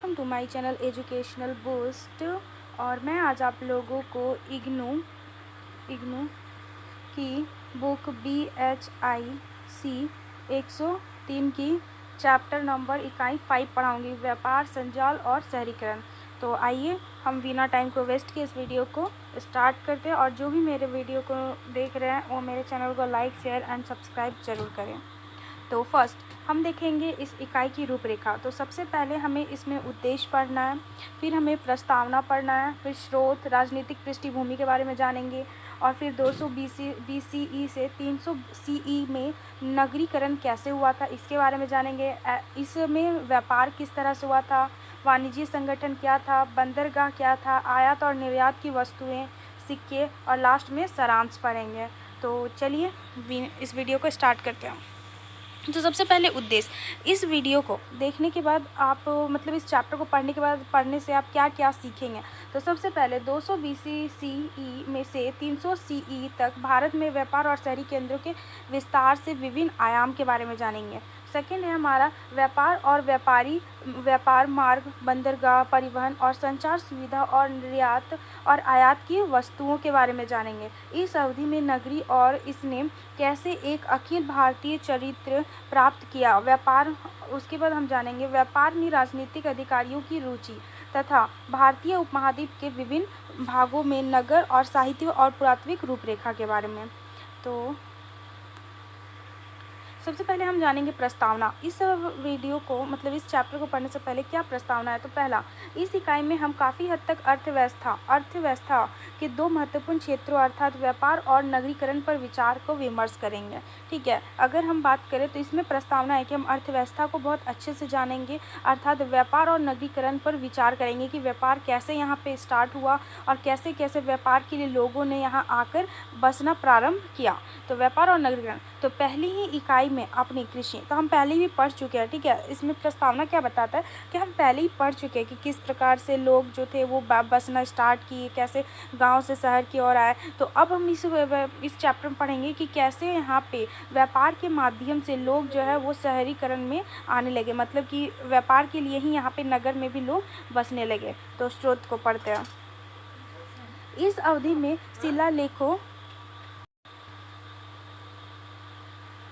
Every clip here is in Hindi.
Welcome to my channel educational boost. और मैं आज आप लोगों को इग्नू की बुक BHIC 103 की चैप्टर नंबर इकाई 5 पढ़ाऊँगी, व्यापार, संजाल और शहरीकरण। तो आइए हम बिना टाइम को वेस्ट किए इस वीडियो को स्टार्ट करते हैं। और जो भी मेरे वीडियो को देख रहे हैं वो मेरे चैनल को लाइक, शेयर एंड सब्सक्राइब ज़रूर करें। तो फर्स्ट हम देखेंगे इस इकाई की रूपरेखा। तो सबसे पहले हमें इसमें उद्देश्य पढ़ना है, फिर हमें प्रस्तावना पढ़ना है, फिर स्रोत, राजनीतिक पृष्ठभूमि के बारे में जानेंगे, और फिर 200 BCE से 300 CE में नगरीकरण कैसे हुआ था इसके बारे में जानेंगे। इसमें व्यापार किस तरह से हुआ था, वाणिज्य संगठन क्या था, बंदरगाह क्या था, आयात और निर्यात की वस्तुएं, सिक्के, और लास्ट में सारांश पढ़ेंगे। तो चलिए इस वीडियो को स्टार्ट करते हैं। तो सबसे पहले उद्देश्य, इस वीडियो को देखने के बाद आप इस चैप्टर को पढ़ने के बाद पढ़ने से आप क्या क्या सीखेंगे। तो सबसे पहले 200 BCE में से 300 CE तक भारत में व्यापार और शहरी केंद्रों के विस्तार से विभिन्न आयाम के बारे में जानेंगे। सेकेंड है हमारा व्यापार और व्यापार मार्ग, बंदरगाह, परिवहन और संचार सुविधा और निर्यात और आयात की वस्तुओं के बारे में जानेंगे। इस अवधि में नगरी और इसने कैसे एक अखिल भारतीय चरित्र प्राप्त किया। व्यापार, उसके बाद हम जानेंगे व्यापार में राजनीतिक अधिकारियों की रुचि तथा भारतीय उपमहाद्वीप के विभिन्न भागों में नगर और साहित्य और पुरातात्विक रूपरेखा के बारे में। तो सबसे पहले हम जानेंगे प्रस्तावना। इस वीडियो को इस चैप्टर को पढ़ने से पहले क्या प्रस्तावना है। तो पहला, इस इकाई में हम काफ़ी हद तक अर्थव्यवस्था के दो महत्वपूर्ण क्षेत्रों अर्थात व्यापार और नगरीकरण पर विचार को विमर्श करेंगे। ठीक है, अगर हम बात करें तो इसमें प्रस्तावना है कि हम अर्थव्यवस्था को बहुत अच्छे से जानेंगे, अर्थात व्यापार और नगरीकरण पर विचार करेंगे कि व्यापार कैसे यहाँ पे स्टार्ट हुआ और कैसे कैसे व्यापार के लिए लोगों ने यहाँ आकर बसना प्रारंभ किया। तो व्यापार और नगरीकरण, तो पहली ही इकाई में अपनी कृषि, तो हम पहले भी पढ़ चुके हैं। ठीक है, इसमें प्रस्तावना क्या बताता है कि हम पहले ही पढ़ चुके हैं कि किस प्रकार से लोग जो थे वो बसना स्टार्ट किए, कैसे गांव से शहर की ओर आए। तो अब हम इस चैप्टर में पढ़ेंगे कि कैसे यहाँ पे व्यापार के माध्यम से लोग जो है वो शहरीकरण में आने लगे, मतलब कि व्यापार के लिए ही यहाँ पे नगर में भी लोग बसने लगे। तो स्रोत को पढ़ते हैं। इस अवधि में शिलालेखों,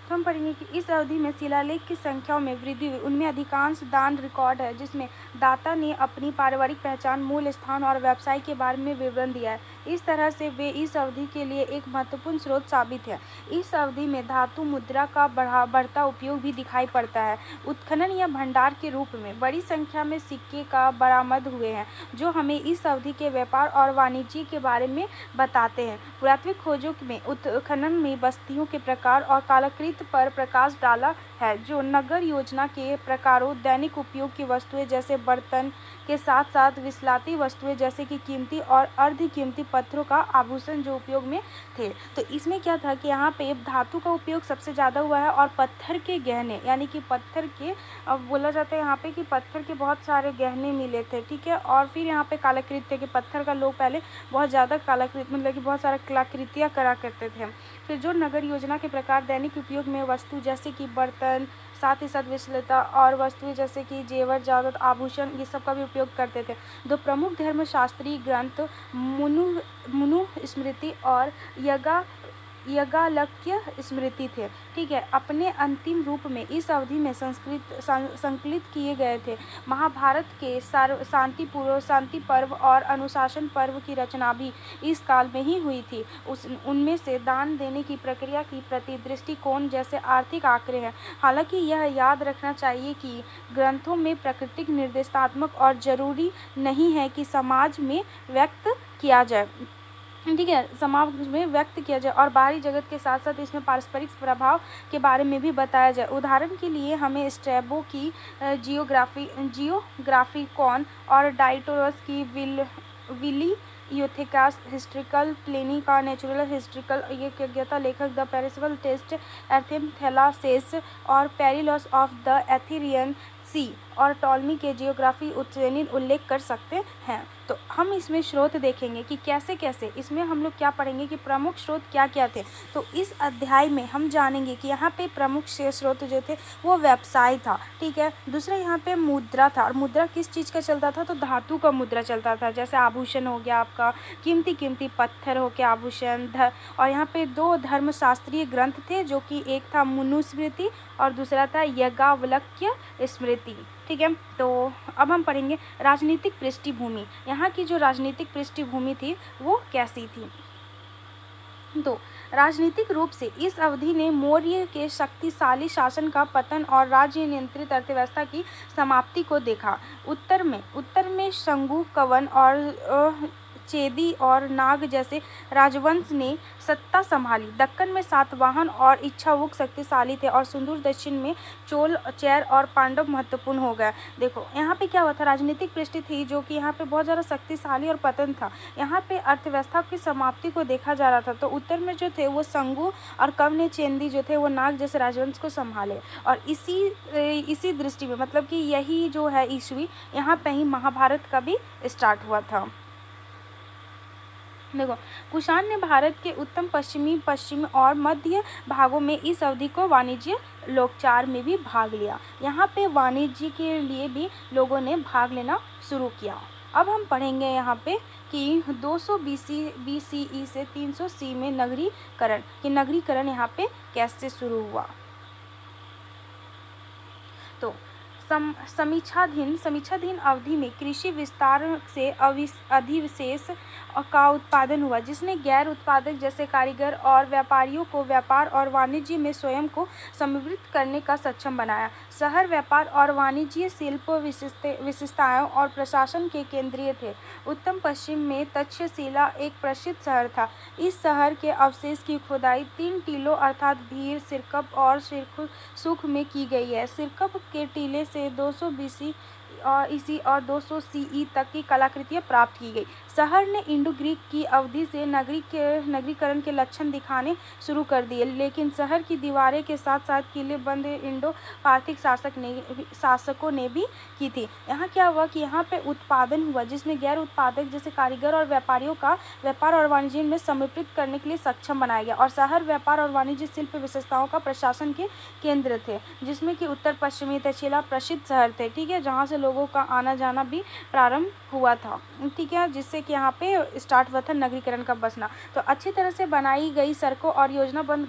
तो हम पढ़ेंगे कि इस अवधि में शिलालेख की संख्याओं में वृद्धि हुई। उनमें अधिकांश दान रिकॉर्ड है जिसमें दाता ने अपनी पारिवारिक पहचान, मूल स्थान और व्यवसाय के बारे में विवरण दिया है। इस तरह से वे इस अवधि के लिए एक महत्वपूर्ण स्रोत साबित है। इस अवधि में धातु मुद्रा का बढ़ता उपयोग भी दिखाई पड़ता है। उत्खनन या भंडार के रूप में बड़ी संख्या में सिक्के का बरामद हुए हैं जो हमें इस अवधि के व्यापार और वाणिज्य के बारे में बताते हैं। पुरातात्विक खोजों में उत्खनन में बस्तियों के प्रकार और कालकृत पर प्रकाश डाला है जो नगर योजना के प्रकारों, दैनिक उपयोग की वस्तुएं जैसे बर्तन के साथ साथ विसलाती वस्तुएं जैसे कि कीमती और अर्ध कीमती पत्थरों का आभूषण जो उपयोग में थे। तो इसमें क्या था कि यहाँ पे धातु का उपयोग सबसे ज़्यादा हुआ है और पत्थर के गहने, यानी कि पत्थर के, अब बोला जाता है यहाँ पे कि पत्थर के बहुत सारे गहने मिले थे। ठीक है, और फिर यहाँ पे कलाकृत्य के पत्थर का लोग पहले बहुत ज़्यादा कलाकृति कि बहुत सारा कलाकृतियाँ करा करते थे। फिर जो नगर योजना के प्रकार, दैनिक उपयोग में वस्तु जैसे कि बर्तन, साथ ही साथ विसलता और वस्तुएं जैसे कि जेवर, जावत, आभूषण, ये सब का भी उपयोग करते थे। दो प्रमुख धर्मशास्त्रीय ग्रंथ मनु स्मृति और याज्ञवल्क्य स्मृति थे। ठीक है, अपने अंतिम रूप में इस अवधि में संकलित किए गए थे। महाभारत के शांति पर्व और अनुशासन पर्व की रचना भी इस काल में ही हुई थी। उनमें से दान देने की प्रक्रिया की प्रति दृष्टिकोण जैसे आर्थिक आंकड़े हैं। हालांकि यह याद रखना चाहिए कि ग्रंथों में प्राकृतिक निर्देशात्मक और जरूरी नहीं है कि समाज में व्यक्त किया जाए। ठीक है, समाज में व्यक्त किया जाए और बाहरी जगत के साथ साथ इसमें पारस्परिक प्रभाव के बारे में भी बताया जाए। उदाहरण के लिए हमें स्ट्रैबो की जियोग्राफिकॉन और डाइटोरस की विली यूथेकास हिस्ट्रिकल, प्लिनी का नेचुरल हिस्ट्रिकल, ये ज्ञाता लेखक द पेरिसेबल टेस्ट, एर्थेम थैलासेस और पेरिलॉस ऑफ द एथेरियन सी और टॉलमी के जियोग्राफी उज्जैनी उल्लेख कर सकते हैं। तो हम इसमें स्रोत देखेंगे कि कैसे कैसे, इसमें हम लोग क्या पढ़ेंगे कि प्रमुख स्रोत क्या क्या थे। तो इस अध्याय में हम जानेंगे कि यहाँ पे प्रमुख स्रोत जो थे वो व्यवसाय था, ठीक है। दूसरा यहाँ पे मुद्रा था, और मुद्रा किस चीज़ का चलता था, तो धातु का मुद्रा चलता था, जैसे आभूषण हो गया आपका, कीमती कीमती पत्थर हो गया आभूषण। और यहाँ पे 2 धर्मशास्त्रीय ग्रंथ थे, जो कि एक था मनुस्मृति और दूसरा था याज्ञवल्क्य स्मृति, ठीक है। तो अब हम पढ़ेंगे राजनीतिक पृष्ठभूमि। यहाँ की जो राजनीतिक पृष्ठभूमि थी वो कैसी थी। तो राजनीतिक रूप से इस अवधि ने मौर्य के शक्तिशाली शासन का पतन और राज्य नियंत्रित अर्थव्यवस्था की समाप्ति को देखा। उत्तर में शंगु, कवन और चेदी और नाग जैसे राजवंश ने सत्ता संभाली। दक्कन में सातवाहन और इक्ष्वाकु शक्तिशाली थे, और सुदूर दक्षिण में चोल, चैर और पांडव महत्वपूर्ण हो गए। देखो यहाँ पे क्या हुआ था, राजनीतिक पृष्ठ थी जो कि यहाँ पे बहुत ज़्यादा शक्तिशाली और पतन था। यहाँ पे अर्थव्यवस्था की समाप्ति को देखा जा रहा था। तो उत्तर में जो थे वो शंगु और कवन ने चेदी जो थे वो नाग जैसे राजवंश को संभाले। और इसी दृष्टि में, मतलब कि यही जो है ईस्वी, यहाँ पे ही महाभारत का भी स्टार्ट हुआ था। देखो, कुषाण ने भारत के उत्तम पश्चिमी और मध्य भागों में इस अवधि को वाणिज्य लोकचार में भी भाग लिया। यहाँ पे वाणिज्य के लिए भी लोगों ने भाग लेना शुरू किया। अब हम पढ़ेंगे यहाँ पे कि 200 BCE से 300 सी में नगरीकरण यहाँ पे कैसे शुरू हुआ। तो समीक्षाधीन अवधि में कृषि विस्तार से अधिविशेष का उत्पादन हुआ, जिसने गैर उत्पादक जैसे कारीगर और व्यापारियों को व्यापार और वाणिज्य में स्वयं को समृद्ध करने का सक्षम बनाया। शहर व्यापार और वाणिज्य, शिल्प, विशेषताओं और प्रशासन के केंद्रीय थे। उत्तम पश्चिम में तक्षशिला एक प्रसिद्ध शहर था। इस शहर के अवशेष की खुदाई 3 टीलों अर्थात भीर, सिरकप और सुख में की गई है। सिरकप के टीले से 200 BC और 200 CE तक की कलाकृतियाँ प्राप्त की गई। शहर ने इंडो ग्रीक की अवधि से नगरीकरण के लक्षण दिखाने शुरू कर दिए, लेकिन शहर की दीवारें के साथ साथ किलेबंद इंडो पार्थिक शासकों ने भी की थी। यहाँ क्या हुआ कि यहाँ पे उत्पादन हुआ, जिसमें गैर उत्पादक जैसे कारीगर और व्यापारियों का व्यापार और वाणिज्य में समर्पित करने के लिए सक्षम बनाया गया। और शहर व्यापार और वाणिज्य, शिल्प, विशेषताओं का प्रशासन के केंद्र थे, जिसमें कि उत्तर पश्चिमी तक्षशिला प्रसिद्ध शहर थे, ठीक है, जहाँ से लोगों का आना जाना भी प्रारंभ हुआ था, ठीक है, जिससे कि यहाँ पे स्टार्ट हुआ था नगरीकरण का बसना। तो अच्छी तरह से बनाई गई सड़कों और योजनाबद्ध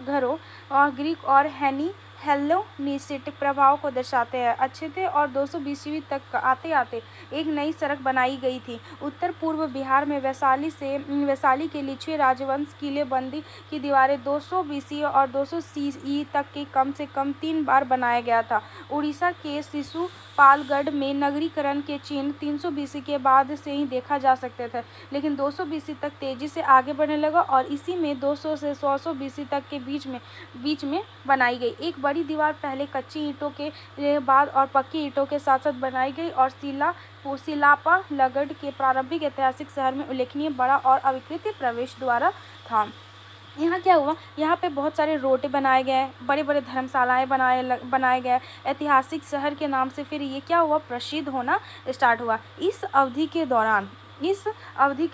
घरों और ग्रीक और हेलेनिस्टिक प्रभाव को दर्शाते हैं अच्छे थे। और 200 BC तक आते आते एक नई सड़क बनाई गई थी। उत्तर पूर्व बिहार में वैशाली के लिच्छवी राजवंश किलेबंदी की दीवारें 200 BC और 200 CE तक के कम से कम 3 बार बनाया गया था। उड़ीसा के शिशुपालगढ़ में नगरीकरण के चिन्ह 300 BC के बाद से ही देखा जा सकते थे, लेकिन 200 BC तक तेजी से आगे बढ़ने लगा, और इसी में 200 से 100 BC तक के बीच में बनाई गई। एक बड़ी दीवार पहले कच्ची ईंटों के बाद और पक्की ईंटों के साथ साथ बनाई गई, और सिलापालगढ़ के प्रारंभिक ऐतिहासिक शहर में उल्लेखनीय बड़ा और अविकृत प्रवेश द्वार था। यहाँ क्या हुआ, यहाँ पे बहुत सारे रोटे बनाए गए, बड़े बड़े धर्मशालाएं बनाए गए। ऐतिहासिक शहर के नाम से फिर ये क्या हुआ, प्रसिद्ध होना स्टार्ट हुआ। इस अवधि के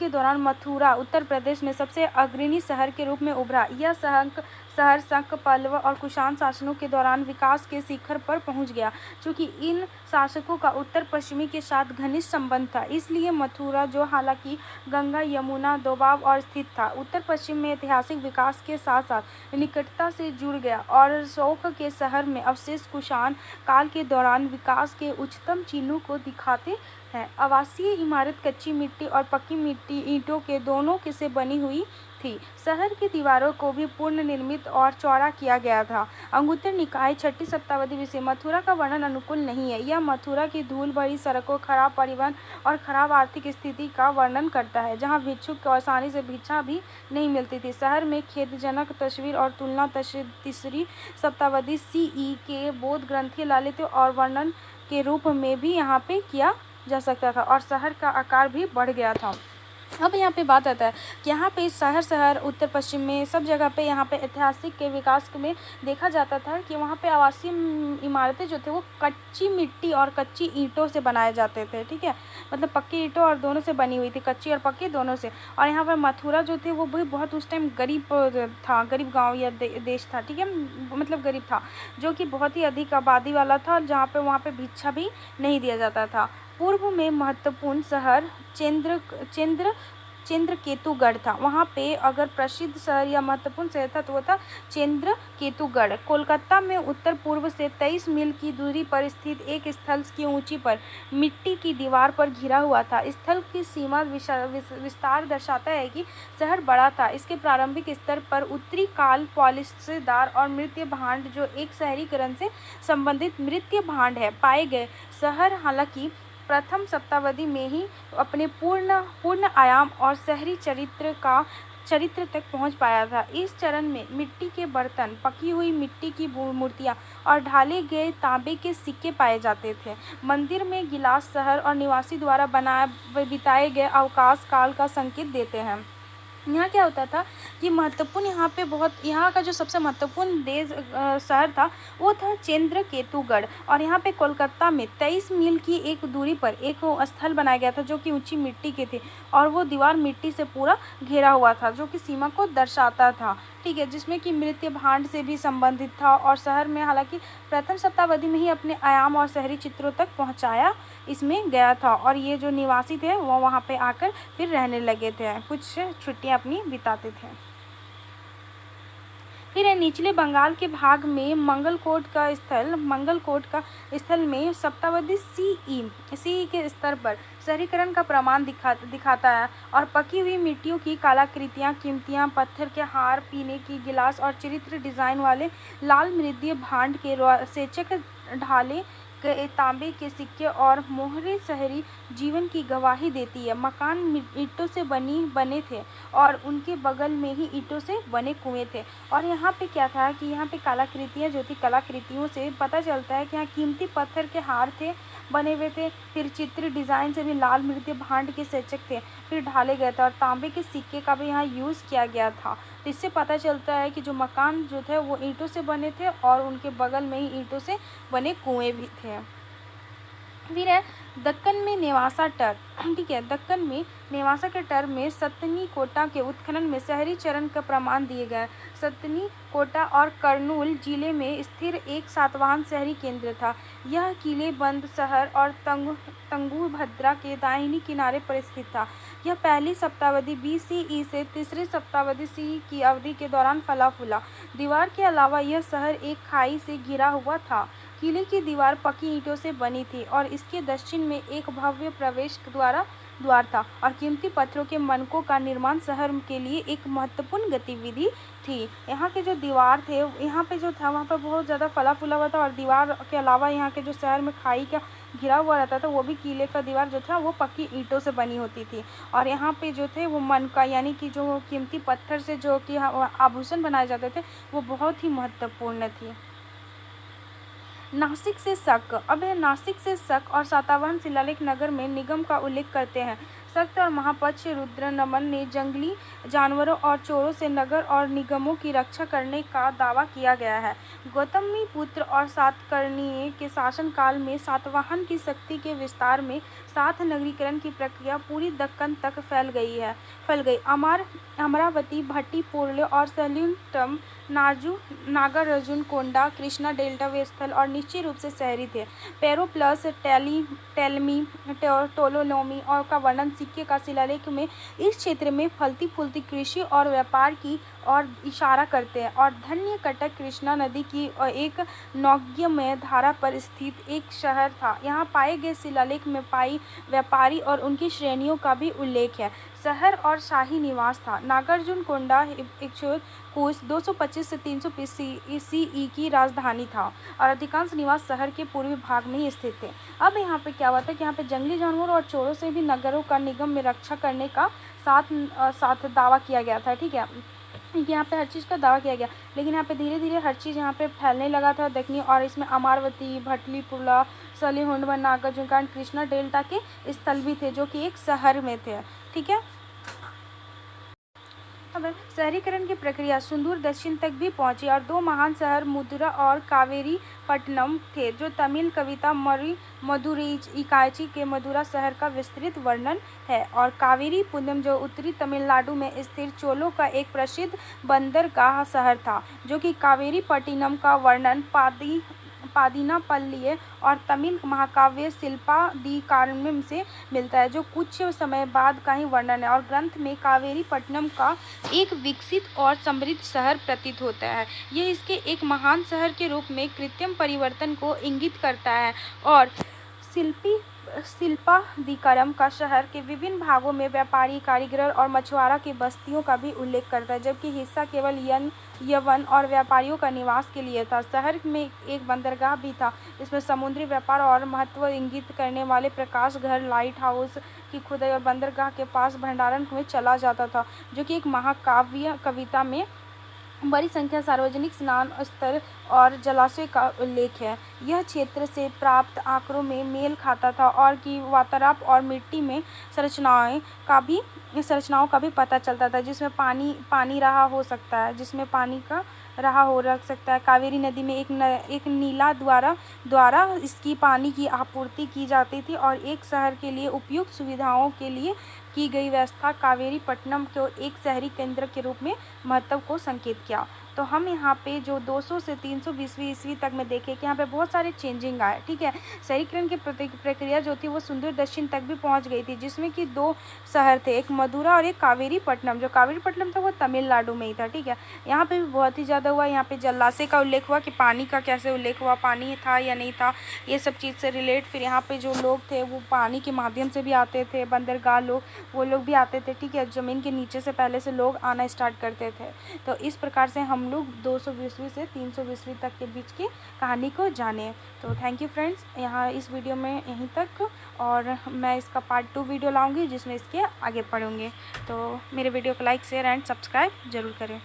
दौरान मथुरा उत्तर प्रदेश में सबसे अग्रणी शहर के रूप में उभरा। यह शहर शक, पल्लव और कुषाण शासनों के दौरान विकास के शिखर पर पहुंच गया। चूँकि इन शासकों का उत्तर पश्चिमी के साथ घनिष्ठ संबंध था, इसलिए मथुरा, जो हालांकि गंगा यमुना दोबाव और स्थित था, उत्तर पश्चिम में ऐतिहासिक विकास के साथ साथ निकटता से जुड़ गया। और शोक के शहर में अवशेष कुषाण काल के दौरान विकास के उच्चतम चिन्हों को दिखाते हैं। आवासीय इमारत कच्ची मिट्टी और पक्की मिट्टी ईंटों के दोनों से बनी हुई थी। शहर की दीवारों को भी पुनर्निर्मित और चौड़ा किया गया था। अंगुत्तर निकाय 6ठी शताब्दी BC। मथुरा का वर्णन अनुकूल नहीं है। यह मथुरा की धूल भरी सड़कों, खराब परिवहन और खराब आर्थिक स्थिति का वर्णन करता है, जहां भिक्षुक को आसानी से भिक्षा भी नहीं मिलती थी। शहर में खेदजनक तस्वीर और तुलना 3री शताब्दी CE के बौद्ध ग्रंथीय ललित और वर्णन के रूप में भी यहाँ पे किया जा सकता था, और शहर का आकार भी बढ़ गया था। अब यहाँ पे बात आता है कि यहाँ पे शहर उत्तर पश्चिम में सब जगह पे यहाँ पे ऐतिहासिक के विकास में देखा जाता था कि वहाँ पे आवासीय इमारतें जो थे वो कच्ची मिट्टी और कच्ची ईंटों से बनाए जाते थे, ठीक है, मतलब पक्की ईंटों और दोनों से बनी हुई थी, कच्ची और पक्की दोनों से। और यहाँ पर मथुरा जो थे वो भी बहुत उस टाइम गरीब था, गरीब गाँव या देश था, ठीक है, मतलब गरीब था, जो कि बहुत ही अधिक आबादी वाला था, जहाँ पे वहाँ पे भिक्षा भी नहीं दिया जाता था। पूर्व में महत्वपूर्ण शहर चंद्रकेतुगढ़ था। वहाँ पे अगर प्रसिद्ध शहर या महत्वपूर्ण शहर था तो वो था चंद्रकेतुगढ़। कोलकाता में उत्तर पूर्व से 23 मील की दूरी पर स्थित एक स्थल की ऊंची पर मिट्टी की दीवार पर घिरा हुआ था। स्थल की सीमा विस्तार दर्शाता है कि शहर बड़ा था। इसके प्रारंभिक स्तर पर उत्तरी काल पॉलिशदार और मृत्य भांड, जो एक शहरीकरण से संबंधित मृत्य भांड है, पाए गए। शहर हालांकि प्रथम शताब्दी में ही अपने पूर्ण आयाम और शहरी चरित्र तक पहुंच पाया था। इस चरण में मिट्टी के बर्तन, पकी हुई मिट्टी की मूर्तियां और ढाले गए तांबे के सिक्के पाए जाते थे। मंदिर में गिलास शहर और निवासी द्वारा बिताए गए अवकाश काल का संकेत देते हैं। यहाँ क्या होता था कि महत्वपूर्ण यहाँ का जो सबसे महत्वपूर्ण शहर था वो था चंद्रकेतुगढ़। और यहाँ पे कोलकाता में 23 मील की एक दूरी पर एक स्थल बनाया गया था जो कि ऊंची मिट्टी के थे, और वो दीवार मिट्टी से पूरा घेरा हुआ था, जो कि सीमा को दर्शाता था, ठीक है, जिसमें कि मृत्य भांड से भी संबंधित था। और शहर में हालांकि प्रथम शताब्दी में ही अपने आयाम और शहरी चित्रों तक पहुँचाया इसमें गया था। और ये जो निवासी थे वो वहाँ पे आकर फिर रहने लगे थे, कुछ छुट्टियाँ अपनी बिताते थे। फिर निचले बंगाल के भाग में मंगलकोट का स्थल में शताब्दी सीई के स्तर पर शहरीकरण का प्रमाण दिखाता है। और पकी हुई मिट्टियों की कलाकृतियाँ, कीमतियाँ, पत्थर के हार, पीने की गिलास और चित्र डिजाइन वाले लाल मृदीय भांड के सेचक, ढाले तांबे के सिक्के और मोहरे शहरी जीवन की गवाही देती है। मकान ईंटों से बने थे और उनके बगल में ही ईंटों से बने कुएं थे। और यहाँ पे क्या था कि यहाँ पे कलाकृतियाँ जो थी, कलाकृतियों से पता चलता है कि यहाँ कीमती पत्थर के हार थे, बने हुए थे, फिर चित्र डिज़ाइन से भी लाल मृदीय भांड के सेचक थे, फिर ढाले गए थे, और तांबे के सिक्के का भी यहाँ यूज़ किया गया था। तो इससे पता चलता है कि जो मकान जो थे वो ईंटों से बने थे और उनके बगल में ही ईंटों से बने कुएं भी थे। फिर है दक्कन में नेवासा टर, ठीक है, दक्कन में नेवासा के टर में सतनी कोटा के उत्खनन में शहरी चरण का प्रमाण दिए गए। सतनी कोटा और कर्नूल जिले में स्थिर एक सातवाहन शहरी केंद्र था। यह किले बंद शहर और तंगुभद्रा के दाहिनी किनारे पर स्थित था। यह पहली शताब्दी BCE से तीसरी शताब्दी CE की अवधि के दौरान फला फूला। दीवार के अलावा यह शहर एक खाई से घिरा हुआ था। किले की दीवार पकी ईंटों से बनी थी और इसके दक्षिण में एक भव्य प्रवेश द्वार था, और कीमती पत्थरों के मनकों का निर्माण शहर के लिए एक महत्वपूर्ण गतिविधि थी। यहाँ के जो दीवार थे, यहाँ पे जो था वहाँ पर बहुत ज़्यादा फला फूला हुआ था, और दीवार के अलावा यहाँ के जो शहर में खाई का घिरा हुआ रहता था, वो भी किले का दीवार जो था वो पक्की ईंटों से बनी होती थी। और यहाँ पे जो थे वो मनका, यानी कि जो कीमती पत्थर से जो कि आभूषण बनाए जाते थे, वो बहुत ही महत्वपूर्ण थी। नासिक से शक और सातवाहन शिलालेख नगर में निगम का उल्लेख करते हैं। शक्त और महापक्ष रुद्र नमन ने जंगली जानवरों और चोरों से नगर और निगमों की रक्षा करने का दावा किया गया है। गौतमी पुत्र और सातकर्णी के शासनकाल में सातवाहन की शक्ति के विस्तार में सात नगरीकरण की प्रक्रिया पूरी दक्कन तक फैल गई। अमरावती, भट्टीप्रोल और सलीमटम, नागार्जुन कोंडा, कृष्णा डेल्टा वे स्थल और निश्चित रूप से शहरी थे। पेरोप्लस, टेलमी, टोलोलोमी और का वर्णन सिक्के का शिलालेख में इस क्षेत्र में फलती फूलती कृषि और व्यापार की और इशारा करते हैं। और धन्य कटक कृष्णा नदी की एक नौगम्य धारा पर स्थित एक शहर था। यहाँ पाए गए शिलालेख में पाई व्यापारी और उनकी श्रेणियों का भी उल्लेख है। शहर और शाही निवास था। नागार्जुन कोंडा कुछ 225 से 320 CE की राजधानी था और अधिकांश निवास शहर के पूर्वी भाग में ही स्थित थे। अब यहाँ पे क्या हुआ था कि यहाँ पे जंगली जानवरों और चोरों से भी नगरों का निगम में रक्षा करने का साथ दावा किया गया था, ठीक है। यहाँ पे हर चीज़ का दावा किया गया, लेकिन यहाँ पे धीरे धीरे हर चीज़ यहाँ पे फैलने लगा था देखनी। और इसमें अमरावती, भट्टीप्रोल, सलीमटम, नागार्जुन, कृष्णा डेल्टा के स्थल भी थे जो कि एक शहर में थे, ठीक है। अब शहरीकरण की प्रक्रिया सुदूर दक्षिण तक भी पहुंची और दो महान शहर मदुरै और कावेरीपट्टनम थे, जो तमिल कविता मदुरैकाची के मदुरा शहर का विस्तृत वर्णन है, और कावेरीपुरम जो उत्तरी तमिलनाडु में स्थित चोलों का एक प्रसिद्ध बंदरगाह शहर था, जो कि कावेरीपट्टनम का वर्णन पादिनापल्ली और तमिल महाकाव्य शिल्पादिकारण्यम से मिलता है, जो कुछ समय बाद का ही वर्णन है, और ग्रंथ में कावेरीपट्टनम का एक विकसित और समृद्ध शहर प्रतीत होता है। यह इसके एक महान शहर के रूप में कृत्रिम परिवर्तन को इंगित करता है और शिल्पादिकारम का शहर के विभिन्न भागों में व्यापारी, कारीगर और मछुआरा की बस्तियों का भी उल्लेख करता है, जबकि हिस्सा केवल यवन और व्यापारियों का निवास के लिए था। शहर में एक बंदरगाह भी था, इसमें समुद्री व्यापार और महत्व इंगित करने वाले प्रकाश घर, लाइट हाउस की खुदाई और बंदरगाह के पास भंडारण में चला जाता था, जो कि एक महाकाव्य कविता में बड़ी संख्या सार्वजनिक स्नान स्थल और जलाशय का उल्लेख है। यह क्षेत्र से प्राप्त आंकड़ों में मेल खाता था और कि वातावरण और मिट्टी में संरचनाओं का भी पता चलता था, जिसमें पानी रहा हो सकता है, जिसमें पानी का रहा हो रख सकता है। कावेरी नदी में एक नीला द्वारा इसकी पानी की आपूर्ति की जाती थी, और एक शहर के लिए उपयुक्त सुविधाओं के लिए की गई व्यवस्था कावेरीपट्टनम को एक शहरी केंद्र के रूप में महत्व को संकेत किया। तो हम यहाँ पे जो 200 से 320 ईस्वी तक में देखें कि यहाँ पे बहुत सारे चेंजिंग आए, ठीक है। शहरीकरण की प्रक्रिया जो थी वो सुदूर दक्षिण तक भी पहुँच गई थी, जिसमें कि दो शहर थे, एक मदुरा और एक कावेरीपट्टनम। जो कावेरीपट्टनम था वो तमिलनाडु में ही था, ठीक है। यहाँ पे भी बहुत ही ज़्यादा हुआ। यहाँ पे जलाशय का उल्लेख हुआ कि पानी का कैसे उल्लेख हुआ, पानी था या नहीं था, ये सब चीज़ से रिलेट। फिर यहाँ पे जो लोग थे वो पानी के माध्यम से भी आते थे, बंदरगाह लोग वो लोग भी आते थे, ठीक है। ज़मीन के नीचे से पहले से लोग आना स्टार्ट करते थे। तो इस प्रकार से हम लोग 220वीं से 320वीं तक के बीच की कहानी को जाने। तो थैंक यू फ्रेंड्स, यहाँ इस वीडियो में यहीं तक, और मैं इसका पार्ट 2 वीडियो लाऊंगी जिसमें इसके आगे पढ़ूंगी। तो मेरे वीडियो को लाइक, शेयर एंड सब्सक्राइब जरूर करें।